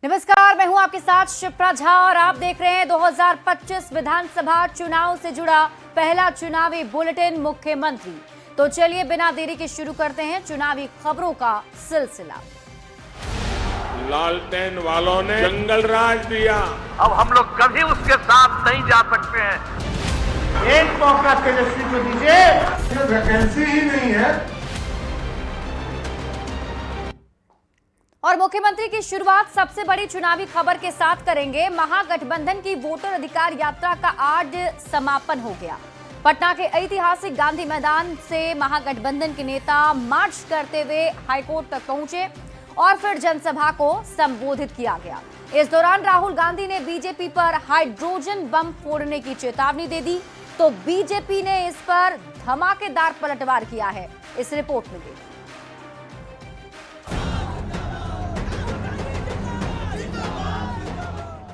नमस्कार, मैं हूं आपके साथ शिप्रा झा और आप देख रहे हैं 2025 विधानसभा चुनाव से जुड़ा पहला चुनावी बुलेटिन मुख्यमंत्री। तो चलिए बिना देरी के शुरू करते हैं चुनावी खबरों का सिलसिला। लालटेन वालों ने जंगल राज दिया, अब हम लोग कभी उसके साथ नहीं जा सकते हैं। एक मौका तेजस्वी को दीजिए, वैकेंसी ही नहीं है। और मुख्यमंत्री की शुरुआत सबसे बड़ी चुनावी खबर के साथ करेंगे। महागठबंधन की वोटर अधिकार यात्रा का आज समापन हो गया। पटना के ऐतिहासिक गांधी मैदान से महागठबंधन के नेता मार्च करते हुए हाईकोर्ट तक पहुंचे और फिर जनसभा को संबोधित किया गया। इस दौरान राहुल गांधी ने बीजेपी पर हाइड्रोजन बम फोड़ने की चेतावनी दे दी, तो बीजेपी ने इस पर धमाकेदार पलटवार किया है। इस रिपोर्ट में देखिए।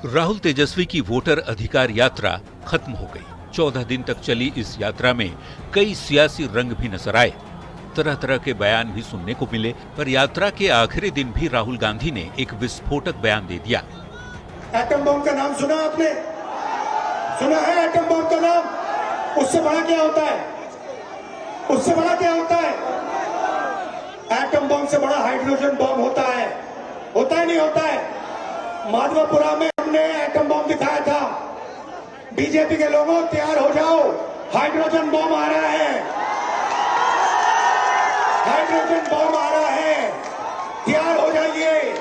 राहुल तेजस्वी की वोटर अधिकार यात्रा खत्म हो गई। 14 दिन तक चली इस यात्रा में कई सियासी रंग भी नजर आए, तरह तरह के बयान भी सुनने को मिले, पर यात्रा के आखिरी दिन भी राहुल गांधी ने एक विस्फोटक बयान दे दिया। एटम बम का नाम सुना आपने? सुना है एटम बम का नाम? उससे बड़ा क्या होता है? उससे बड़ा क्या होता है? एटम बम से बड़ा हाइड्रोजन बम होता है नहीं होता है? माधवपुरा में हमने एटम बम दिखाया था। बीजेपी के लोगों तैयार हो जाओ, हाइड्रोजन बम आ रहा है, हाइड्रोजन बम आ रहा है, तैयार हो जाइए।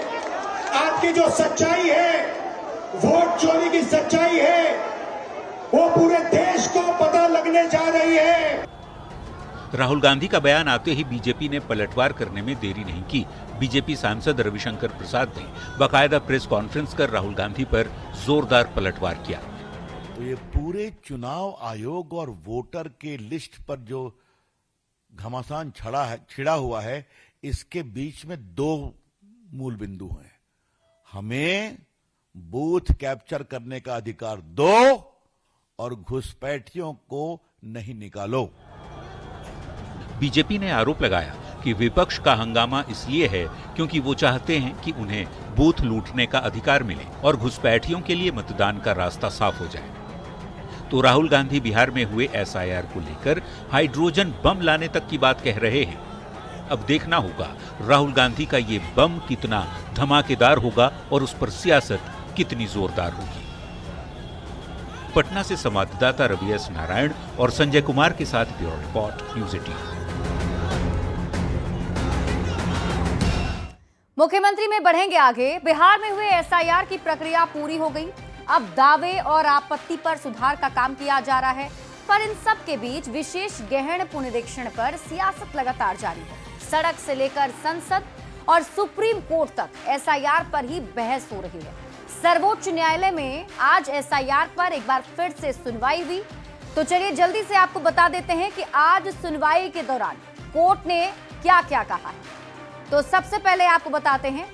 आपकी जो सच्चाई है, वोट चोरी की सच्चाई है, वो पूरे देश को पता लगने जा रही है। राहुल गांधी का बयान आते ही बीजेपी ने पलटवार करने में देरी नहीं की। बीजेपी सांसद रविशंकर प्रसाद ने बाकायदा प्रेस कॉन्फ्रेंस कर राहुल गांधी पर जोरदार पलटवार किया। तो ये पूरे चुनाव आयोग और वोटर के लिस्ट पर जो घमासान छिड़ा हुआ है, इसके बीच में दो मूल बिंदु हैं। हमें बूथ कैप्चर करने का अधिकार दो और घुसपैठियों को नहीं निकालो। बीजेपी ने आरोप लगाया कि विपक्ष का हंगामा इसलिए है क्योंकि वो चाहते हैं कि उन्हें बूथ लूटने का अधिकार मिले और घुसपैठियों के लिए मतदान का रास्ता साफ हो जाए। तो राहुल गांधी बिहार में हुए एसआईआर को लेकर हाइड्रोजन बम लाने तक की बात कह रहे हैं। अब देखना होगा राहुल गांधी का ये बम कितना धमाकेदार होगा और उस पर सियासत कितनी जोरदार होगी। पटना से संवाददाता रवि एस नारायण और संजय कुमार के साथ ब्यूरो रिपोर्ट, न्यूज़ 18। मुख्यमंत्री में बढ़ेंगे आगे। बिहार में हुए एसआईआर की प्रक्रिया पूरी हो गई। अब दावे और आपत्ति पर सुधार का काम किया जा रहा है, पर इन सब के बीच विशेष गहन पुनरीक्षण पर सियासत लगातार जारी है। सड़क से लेकर संसद और सुप्रीम कोर्ट तक एसआईआर पर ही बहस हो रही है। सर्वोच्च न्यायालय में आज एसआईआर पर एक बार फिर से सुनवाई हुई। तो चलिए जल्दी से आपको बता देते हैं कि आज सुनवाई के दौरान कोर्ट ने क्या क्या कहा है। तो सबसे पहले आपको बताते हैं,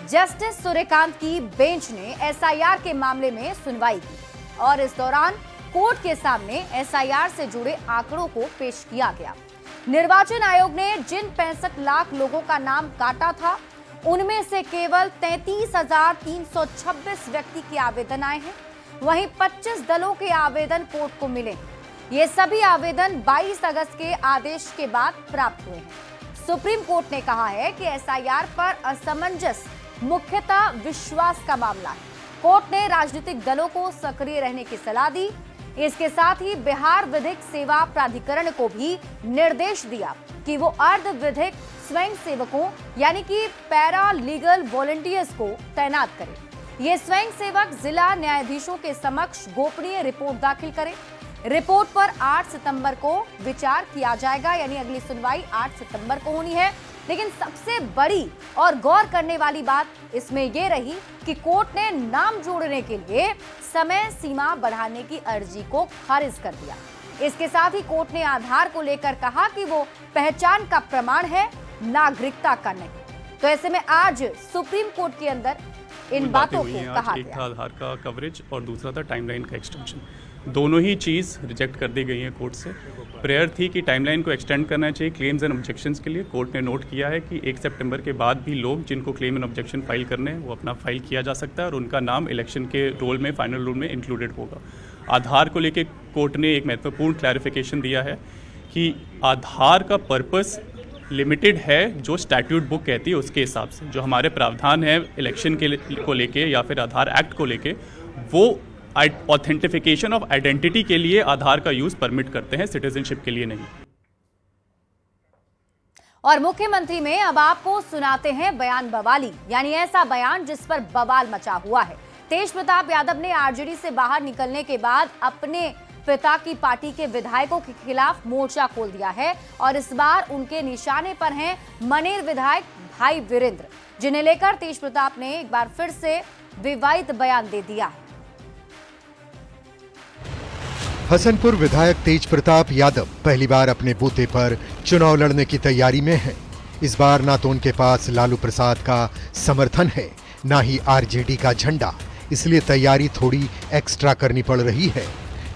जस्टिस सूर्यकांत की बेंच ने एसआईआर के मामले में सुनवाई की और इस दौरान कोर्ट के सामने एसआईआर से जुड़े आंकड़ों को पेश किया गया। निर्वाचन आयोग ने जिन 65 लाख लोगों का नाम काटा था, उनमें से केवल 33,326 व्यक्ति के आवेदन आए हैं। वहीं 25 दलों के आवेदन कोर्ट को मिले। ये सभी आवेदन 22 अगस्त के आदेश के बाद प्राप्त हुए हैं। सुप्रीम कोर्ट ने कहा है कि एसआईआर पर असमंजस मुख्यतः विश्वास का मामला है। कोर्ट ने राजनीतिक दलों को सक्रिय रहने की सलाह दी। इसके साथ ही बिहार विधिक सेवा प्राधिकरण को भी निर्देश दिया कि वो अर्ध विधिक स्वयं सेवकों यानी कि पैरा लीगल वॉलंटियर्स को तैनात करें। ये स्वयं सेवक जिला न्यायाधीशों के समक्ष गोपनीय रिपोर्ट दाखिल करें। रिपोर्ट पर 8 सितंबर को विचार किया जाएगा, यानी अगली सुनवाई 8 सितंबर को होनी है। लेकिन सबसे बड़ी और गौर करने वाली बात इसमें यह रही कि कोर्ट ने नाम जोड़ने के लिए समय सीमा बढ़ाने की अर्जी को खारिज कर दिया। इसके साथ ही कोर्ट ने आधार को लेकर कहा कि वो पहचान का प्रमाण है, नागरिकता का नहीं। तो ऐसे में आज सुप्रीम कोर्ट के अंदर इन बातों को कहा गया। एक था आधार का कवरेज और दूसरा था टाइमलाइन का एक्सटेंशन। दोनों ही चीज़ रिजेक्ट कर दी गई हैं कोर्ट से। प्रेयर थी कि टाइमलाइन को एक्सटेंड करना चाहिए क्लेम्स एंड ऑब्जेक्शंस के लिए। कोर्ट ने नोट किया है कि 1 सितंबर के बाद भी लोग जिनको क्लेम एंड ऑब्जेक्शन फाइल करने हैं वो अपना फाइल किया जा सकता है और उनका नाम इलेक्शन के रोल में, फाइनल रोल में इंक्लूडेड होगा। आधार को लेकर कोर्ट ने एक महत्वपूर्ण क्लैरिफिकेशन दिया है कि आधार का पर्पस लिमिटेड है जो स्टैट्यूट बुक कहती है उसके हिसाब से। जो हमारे प्रावधान है इलेक्शन को लेके या फिर आधार एक्ट को लेके, वो ऑथेंटिफिकेशन ऑफ आइडेंटिटी के लिए आधार का यूज परमिट करते हैं, सिटीजनशिप के लिए नहीं। और मुख्यमंत्री में अब आपको सुनाते हैं बयान बवाली, यानी ऐसा बयान जिस पर बवाल मचा हुआ है। तेज प्रताप यादव ने आरजेडी से बाहर निकलने के बाद अपने पिता की पार्टी के विधायकों के खिलाफ मोर्चा खोल दिया है और इस बार उनके निशाने पर हैं मनेर विधायक भाई वीरेंद्र, जिन्हें लेकर तेज प्रताप ने एक बार फिर से विवादित बयान दे दिया है। हसनपुर विधायक तेज प्रताप यादव पहली बार अपने बूते पर चुनाव लड़ने की तैयारी में हैं। इस बार ना तो उनके पास लालू प्रसाद का समर्थन है, ना ही आरजेडी का झंडा, इसलिए तैयारी थोड़ी एक्स्ट्रा करनी पड़ रही है।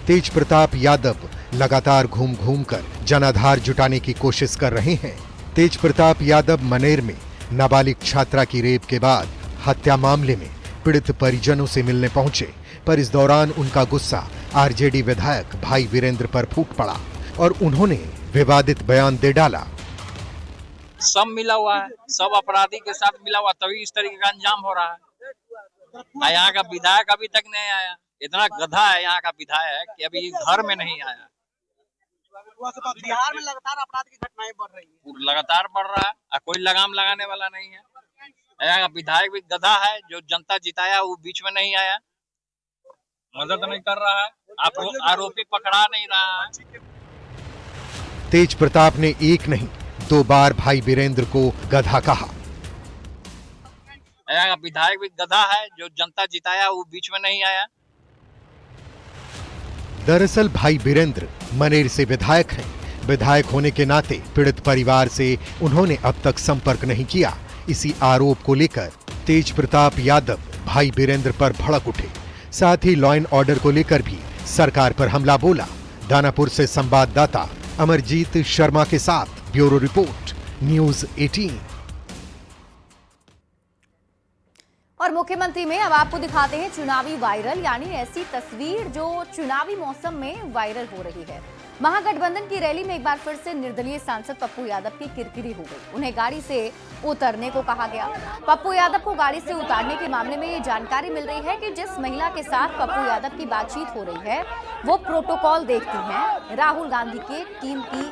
तेज प्रताप यादव लगातार घूम घूम कर जनाधार जुटाने की कोशिश कर रहे हैं। तेज प्रताप यादव मनेर में नाबालिग छात्रा की रेप के बाद हत्या मामले में पीड़ित परिजनों से मिलने पहुंचे, पर इस दौरान उनका गुस्सा आरजेडी विधायक भाई वीरेंद्र पर फूट पड़ा और उन्होंने विवादित बयान दे डाला। सब मिला हुआ है, सब अपराधी के साथ मिला हुआ, तभी इस तरीके का अंजाम हो रहा है। यहाँ का विधायक अभी तक नहीं आया। इतना गधा है यहाँ का विधायक कि अभी घर में नहीं आया। बिहार में लगातार अपराध की घटनाएं बढ़ रही है, लगातार बढ़ रहा है, कोई लगाम लगाने वाला नहीं है। यहाँ का विधायक भी गधा है, जो जनता जिताया वो बीच में नहीं आया, मदद नहीं कर रहा है, आरोपी पकड़ा नहीं रहा है। तेज प्रताप ने एक नहीं 2 बार भाई वीरेंद्र को गधा कहा। यहाँ का विधायक भी गधा है, जो जनता जिताया वो बीच में नहीं आया। दरअसल भाई वीरेंद्र मनेर से विधायक हैं। विधायक होने के नाते पीड़ित परिवार से उन्होंने अब तक संपर्क नहीं किया। इसी आरोप को लेकर तेज प्रताप यादव भाई वीरेंद्र पर भड़क उठे। साथ ही लॉ एंड ऑर्डर को लेकर भी सरकार पर हमला बोला। दानापुर से संवाददाता अमरजीत शर्मा के साथ ब्यूरो रिपोर्ट, न्यूज़ 18। और मुख्यमंत्री में अब आपको दिखाते हैं चुनावी वायरल, यानी ऐसी तस्वीर जो चुनावी मौसम में वायरल हो रही है। महागठबंधन की रैली में एक बार फिर से निर्दलीय सांसद पप्पू यादव की किरकिरी हो गई। उन्हें गाड़ी से उतरने को कहा गया। पप्पू यादव को गाड़ी से उतारने के मामले में ये जानकारी मिल रही है कि जिस महिला के साथ पप्पू यादव की बातचीत हो रही है वो प्रोटोकॉल देखती हैं। राहुल गांधी के टीम की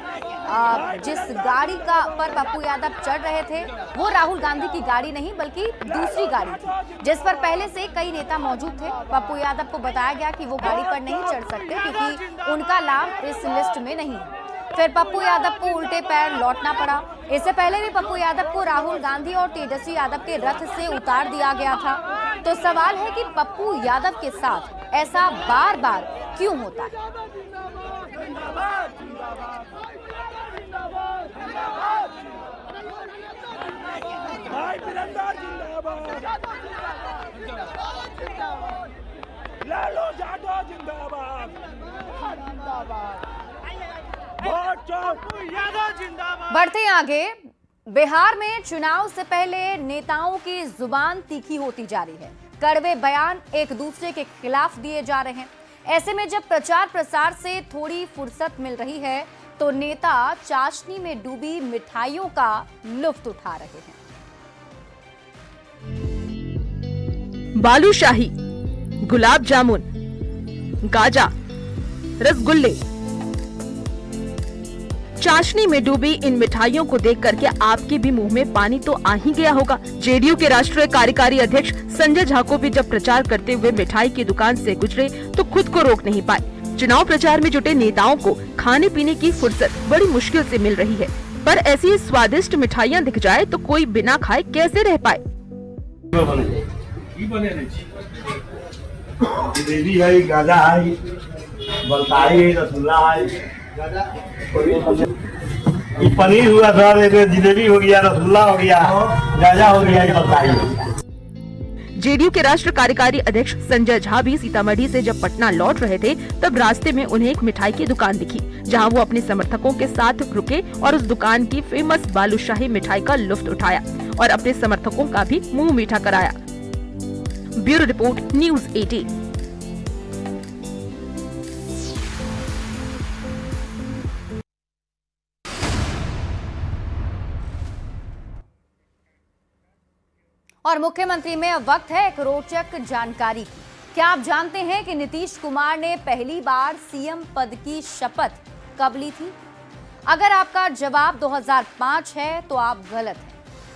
जिस गाड़ी पर पप्पू यादव चढ़ रहे थे वो राहुल गांधी की गाड़ी नहीं बल्कि दूसरी गाड़ी थी, जिस पर पहले से कई नेता मौजूद थे। पप्पू यादव को बताया गया कि वो गाड़ी पर नहीं चढ़ सकते क्योंकि उनका नाम इस लिस्ट में नहीं है। फिर पप्पू यादव को उल्टे पैर लौटना पड़ा। इससे पहले भी पप्पू यादव को राहुल गांधी और तेजस्वी यादव के रथ से उतार दिया गया था। तो सवाल है कि पप्पू यादव के साथ ऐसा बार बार क्यों होता है। बढ़ते आगे, बिहार में चुनाव से पहले नेताओं की जुबान तीखी होती जा रही है। कड़वे बयान एक दूसरे के खिलाफ दिए जा रहे हैं। ऐसे में जब प्रचार प्रसार से थोड़ी फुर्सत मिल रही है तो नेता चाशनी में डूबी मिठाइयों का लुत्फ उठा रहे हैं। बालूशाही, गुलाब जामुन, गाजा, रसगुल्ले, चाशनी में डूबी इन मिठाइयों को देख करके आपके भी मुंह में पानी तो आ ही गया होगा। जेडीयू के राष्ट्रीय कार्यकारी अध्यक्ष संजय झा को भी जब प्रचार करते हुए मिठाई की दुकान से गुजरे तो खुद को रोक नहीं पाए। चुनाव प्रचार में जुटे नेताओं को खाने पीने की फुर्सत बड़ी मुश्किल से मिल रही है, पर ऐसी स्वादिष्ट मिठाइयाँ दिख जाए तो कोई बिना खाए कैसे रह पाए। जलेबी है, गाजा है, बलसाई है, रसगुल्ला है, पनीर हुआ था, जलेबी हो गया, रसगुल्ला हो गया, गाजा हो गया, बलसाई हो गया। जेडीयू के राष्ट्रीय कार्यकारी अध्यक्ष संजय झा भी सीतामढ़ी से जब पटना लौट रहे थे तब रास्ते में उन्हें एक मिठाई की दुकान दिखी, जहां वो अपने समर्थकों के साथ रुके और उस दुकान की फेमस बालूशाही मिठाई का लुत्फ उठाया और अपने समर्थकों का भी मुंह मीठा कराया। Bureau report, news 18। और मुख्यमंत्री में अब वक्त है एक रोचक जानकारी की। क्या आप जानते हैं कि नीतीश कुमार ने पहली बार सीएम पद की शपथ कब ली थी? अगर आपका जवाब 2005 है तो आप गलत हैं।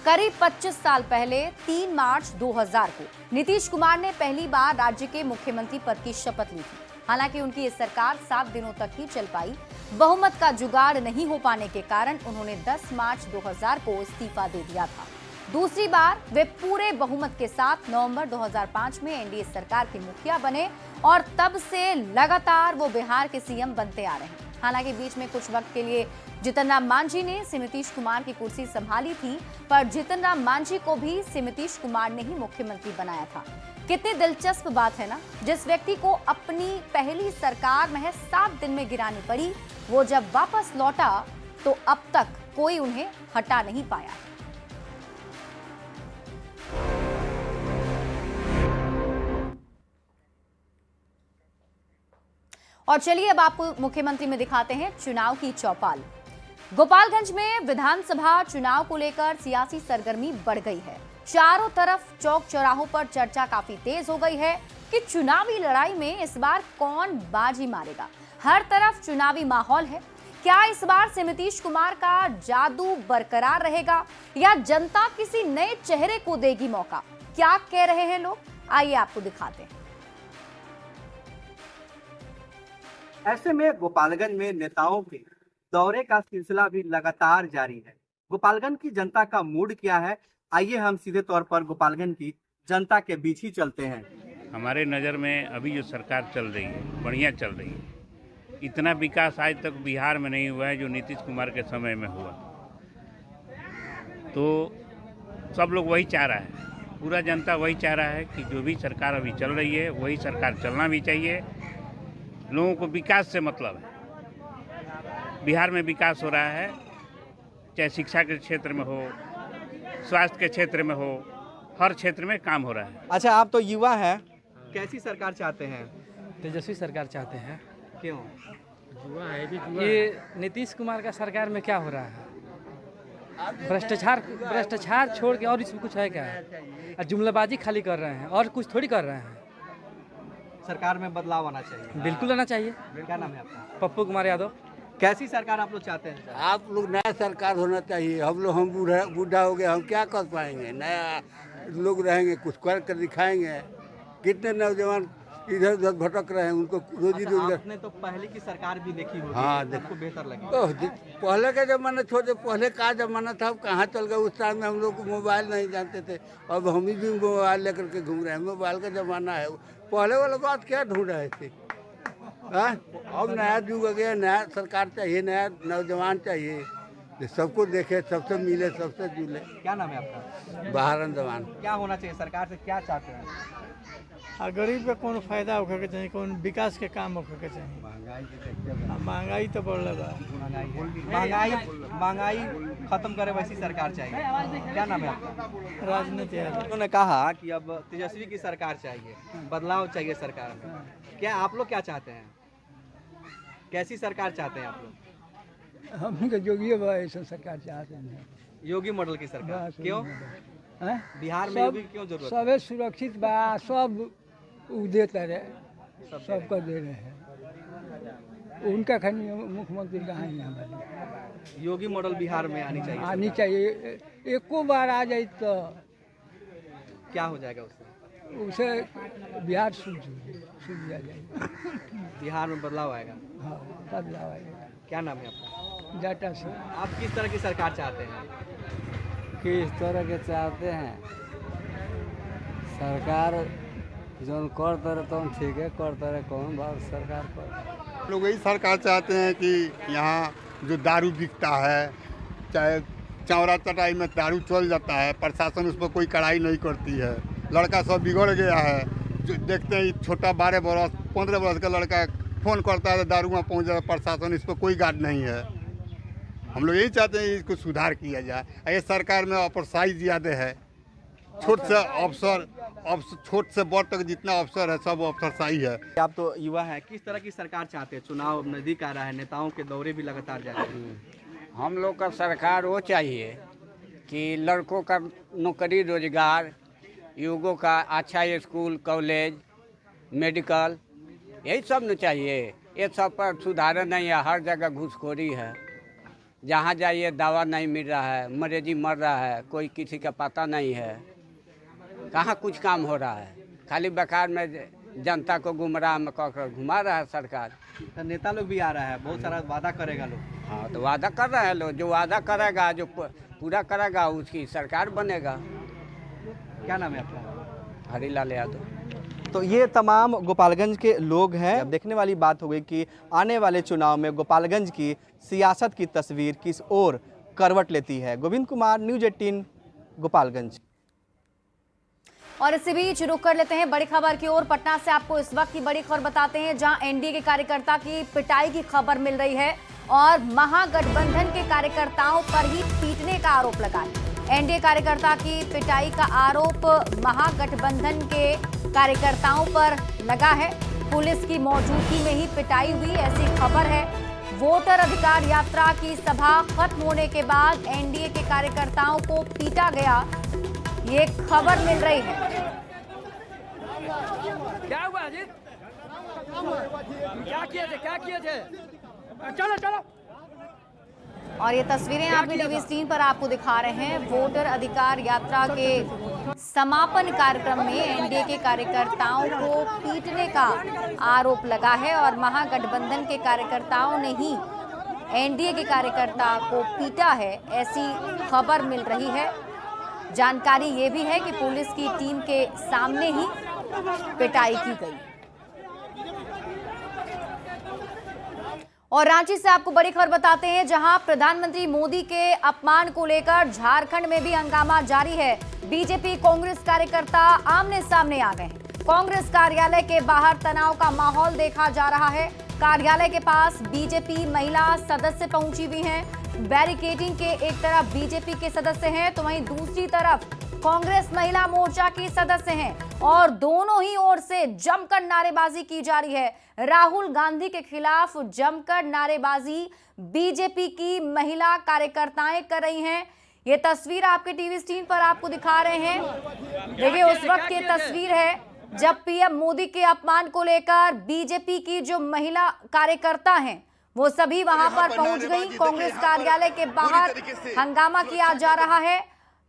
करीब 25 साल पहले 3 मार्च 2000 को नीतीश कुमार ने पहली बार राज्य के मुख्यमंत्री पद की शपथ ली थी। हालांकि उनकी ये सरकार 7 दिनों तक ही चल पाई। बहुमत का जुगाड़ नहीं हो पाने के कारण उन्होंने 10 मार्च 2000 को इस्तीफा दे दिया था। दूसरी बार वे पूरे बहुमत के साथ नवंबर 2005 में एनडीए सरकार के मुखिया बने और तब से लगातार वो बिहार के सीएम बनते आ रहे हैं। हालांकि बीच में कुछ वक्त के लिए जीतन राम मांझी ने नीतीश कुमार की कुर्सी संभाली थी, पर जीतन राम मांझी को भी नीतीश कुमार ने ही मुख्यमंत्री बनाया था। कितनी दिलचस्प बात है ना। जिस व्यक्ति को अपनी पहली सरकार महज 7 दिन में गिरानी पड़ी, वो जब वापस लौटा तो अब तक कोई उन्हें हटा नहीं पाया। और चलिए अब आपको मुख्यमंत्री में दिखाते हैं चुनाव की चौपाल। गोपालगंज में विधानसभा चुनाव को लेकर सियासी सरगर्मी बढ़ गई है। चारों तरफ चौक चौराहों पर चर्चा काफी तेज हो गई है कि चुनावी लड़ाई में इस बार कौन बाजी मारेगा। हर तरफ चुनावी माहौल है। क्या इस बार नीतीश कुमार का जादू बरकरार रहेगा या जनता किसी नए चेहरे को देगी मौका? क्या कह रहे हैं लोग, आइए आपको दिखाते हैं। ऐसे में गोपालगंज में नेताओं के दौरे का सिलसिला भी लगातार जारी है। गोपालगंज की जनता का मूड क्या है, आइए हम सीधे तौर पर गोपालगंज की जनता के बीच ही चलते हैं। हमारे नज़र में अभी जो सरकार चल रही है बढ़िया चल रही है। इतना विकास आज तक बिहार में नहीं हुआ है जो नीतीश कुमार के समय में हुआ। तो सब लोग वही चाह रहा है, पूरा जनता वही चाह रहा है कि जो भी सरकार अभी चल रही है वही सरकार चलना भी चाहिए। लोगों को विकास से मतलब है। बिहार में विकास हो रहा है, चाहे शिक्षा के क्षेत्र में हो, स्वास्थ्य के क्षेत्र में हो, हर क्षेत्र में काम हो रहा है। अच्छा, आप तो युवा हैं, कैसी सरकार चाहते हैं? तेजस्वी सरकार चाहते हैं। क्यों? ये नीतीश कुमार का सरकार में क्या हो रहा है? भ्रष्टाचार छोड़ के और इसमें कुछ है क्या? जुमलाबाजी खाली कर रहे हैं और कुछ थोड़ी कर रहे हैं। सरकार में बदलाव आना चाहिए। बिल्कुल आना चाहिए। क्या नाम है आपका? पप्पू कुमार यादव। कैसी सरकार आप लोग चाहते हैं? आप लोग नया सरकार होना चाहिए। हम बूढ़ा हो गए, हम क्या कर पाएंगे? नया लोग रहेंगे, कुछ कर कर दिखाएंगे। कितने नौजवान इधर उधर भटक रहे हैं, उनको रोजी रोजगार। आपने तो पहले की सरकार भी देखी होगी। हाँ, आपको बेहतर लगी? तो पहले का जमाना छोड़े, पहले का जमाना था, कहाँ चल गए? उस टाइम में हम लोग मोबाइल नहीं जानते थे, अब हम भी मोबाइल लेकर के घूम रहे हैं। मोबाइल का जमाना है। पहले वाला बात क्या ढूंढ रहे थे? अब नया युग आ गया, नया सरकार चाहिए, नया नौजवान चाहिए, सबको देखे, सबसे मिले, सबसे जुले। क्या नाम है आपका? बहारन जवान। क्या होना चाहिए सरकार से, क्या चाहते हैं? गरीब का कौन फायदा होखे के चाहिए, कौन विकास के काम होखे के चाहिए। महंगाई तो बढ़ लगा। महंगाई खत्म करे वैसी सरकार चाहिए। क्या नाम है आपका? राजनीति। उन्होंने कहा कि अब तेजस्वी की सरकार चाहिए, बदलाव चाहिए सरकार में। क्या आप लोग क्या चाहते हैं? कैसी सरकार चाहते हैं आप लोग? हम तो योगी ऐसा सरकार चाहते हैं। योगी मॉडल की सरकार। क्यों? बिहार में योगी क्यों जरूरत? सब सुरक्षित बा, सब देते रहे, सबको दे रहे हैं। उनका खाली मुख्यमंत्री कहाँ है? हमारे योगी मॉडल बिहार में आनी चाहिए। एको बार आ जाए तो क्या हो जाएगा उसे बिहार सूझ जाएगा। बिहार में बदलाव आएगा। हाँ, बदलाव आएगा। क्या नाम है आपका? जाटा से। आप किस तरह की सरकार चाहते हैं? किस तरह के चाहते हैं? सरकार जो कर तरह तो ठीक है, कर तरह कौन बात सरकार पर। लोग यही सरकार चाहते हैं कि यहाँ जो दारू बिकता है, चाहे चौरा चटाई में दारू चल जाता है, प्रशासन उस पर कोई कड़ाई नहीं करती है, लड़का सब बिगड़ गया है। जो देखते हैं छोटा 12 बरस 15 बरस का लड़का फ़ोन करता है तो दारू में पहुँच जाता है, प्रशासन इस पर कोई गार्ड नहीं है। हम लोग यही चाहते हैं इसको सुधार किया जाए। ये सरकार में अफसरशाही ज़्यादा है, छोट से अफसर छोट से बड़ तक जितना अफसर है सब अफसरशाही है। आप तो युवा हैं, किस तरह की सरकार चाहते हैं? चुनाव नज़दीक आ रहा है, नेताओं के दौरे भी लगातार जा रहे हैं। हम लोग का सरकार वो चाहिए कि लड़कों का नौकरी रोजगार, युवकों का अच्छा स्कूल कॉलेज मेडिकल यही सब न चाहिए। ये सब पर सुधार नहीं है, हर जगह घूसखोरी है। जहाँ जाइए दवा नहीं मिल रहा है, मरीजी मर रहा है, कोई किसी का पता नहीं है। कहाँ कुछ काम हो रहा है, खाली बेकार में जनता को गुमराह में कर घुमा रहा है सरकार। तो नेता लोग भी आ रहा है, बहुत सारा वादा करेगा लोग। हाँ तो वादा कर रहे हैं लोग, जो वादा करेगा जो पूरा करेगा उसकी सरकार बनेगा। क्या नाम है आपका? हरीलाल यादव। तो ये तमाम गोपालगंज के लोग हैं। अब देखने वाली बात हो गई कि आने वाले चुनाव में गोपालगंज की सियासत की तस्वीर किस ओर करवट लेती है। गोविंद कुमार, न्यूज़ 18 गोपालगंज। और इसी बीच रुक कर लेते हैं बड़ी खबर की ओर। पटना से आपको इस वक्त की बड़ी खबर बताते हैं, जहां एनडीए के कार्यकर्ता की पिटाई की खबर मिल रही है और महागठबंधन के कार्यकर्ताओं पर ही पीटने का आरोप लगा है। एनडीए कार्यकर्ता की पिटाई का आरोप महागठबंधन के कार्यकर्ताओं पर लगा है। पुलिस की मौजूदगी में ही पिटाई हुई, ऐसी खबर है। वोटर अधिकार यात्रा की सभा खत्म होने के बाद एनडीए के कार्यकर्ताओं को पीटा गया, ये खबर मिल रही है। क्या हुआ अजीत? क्या किए थे? चलो चलो। और ये तस्वीरें आपने टीवी स्क्रीन पर आपको दिखा रहे हैं। वोटर अधिकार यात्रा के समापन कार्यक्रम में एनडीए के कार्यकर्ताओं को पीटने का आरोप लगा है और महागठबंधन के कार्यकर्ताओं ने ही एनडीए के कार्यकर्ता को पीटा है, ऐसी खबर मिल रही है। जानकारी ये भी है कि पुलिस की टीम के सामने ही पिटाई की गई। और रांची से आपको बड़ी खबर बताते हैं, जहां प्रधानमंत्री मोदी के अपमान को लेकर झारखंड में भी हंगामा जारी है। बीजेपी कांग्रेस कार्यकर्ता आमने सामने आ गए हैं। कांग्रेस कार्यालय के बाहर तनाव का माहौल देखा जा रहा है। कार्यालय के पास बीजेपी महिला सदस्य पहुंची हुई हैं। बैरिकेडिंग के एक तरफ बीजेपी के सदस्य हैं तो वहीं दूसरी तरफ कांग्रेस महिला मोर्चा की सदस्य हैं और दोनों ही ओर से जमकर नारेबाजी की जा रही है। राहुल गांधी के खिलाफ जमकर नारेबाजी बीजेपी की महिला कार्यकर्ताएं कर रही हैं। ये तस्वीर आपके टीवी स्क्रीन पर आपको दिखा रहे हैं। देखिए उस वक्त ये तस्वीर है जब पीएम मोदी के अपमान को लेकर बीजेपी की जो महिला कार्यकर्ता हैं वो सभी वहां पर पहुंच गई। कांग्रेस कार्यालय के बाहर हंगामा किया जा रहा है।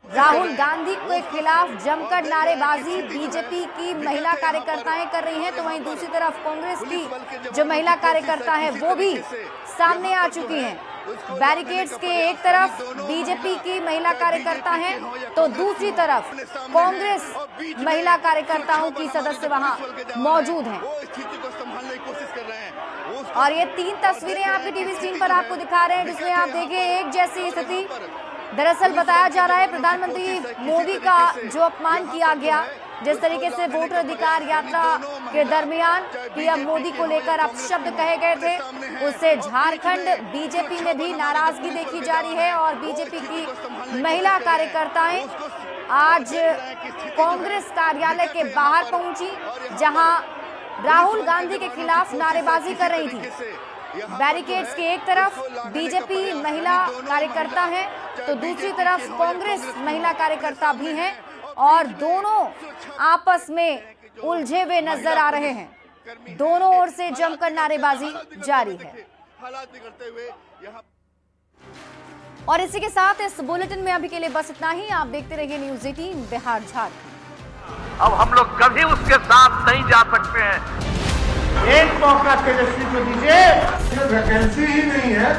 राहुल गांधी के खिलाफ जमकर नारेबाजी बीजेपी की महिला कार्यकर्ताएं कर रही हैं तो वहीं दूसरी तरफ कांग्रेस की जो महिला कार्यकर्ता है वो भी सामने आ चुकी हैं। बैरिकेड्स के एक तरफ बीजेपी की महिला कार्यकर्ता हैं तो दूसरी तरफ कांग्रेस महिला कार्यकर्ताओं की सदस्य वहां मौजूद हैं। और ये तीन तस्वीरें आपके टीवी स्क्रीन पर आपको दिखा रहे हैं जिसमें आप देखिए एक जैसी स्थिति। दरअसल बताया जा रहा है प्रधानमंत्री मोदी का जो अपमान किया गया, जिस तरीके से वोटर अधिकार यात्रा के दरमियान पीएम मोदी को लेकर अपशब्द कहे गए थे, उससे झारखंड बीजेपी में भी नाराजगी देखी जा रही है। और बीजेपी की महिला कार्यकर्ताएं आज कांग्रेस कार्यालय के बाहर पहुंची जहां राहुल गांधी के खिलाफ नारेबाजी कर रही थी। बैरिकेड्स के एक तरफ बीजेपी महिला कार्यकर्ता हैं तो दूसरी तरफ कांग्रेस महिला कार्यकर्ता भी हैं और दोनों आपस में उलझे हुए नजर आ रहे हैं। दोनों ओर से जमकर नारेबाजी जारी है। और इसी के साथ इस बुलेटिन में अभी के लिए बस इतना ही। आप देखते रहिए न्यूज़ 18 बिहार झारखंड। अब हम लोग कभी उसके साथ नहीं जा सकते हैं। एक मौका तेजस्वी को दीजिए, वैकेंसी ही नहीं है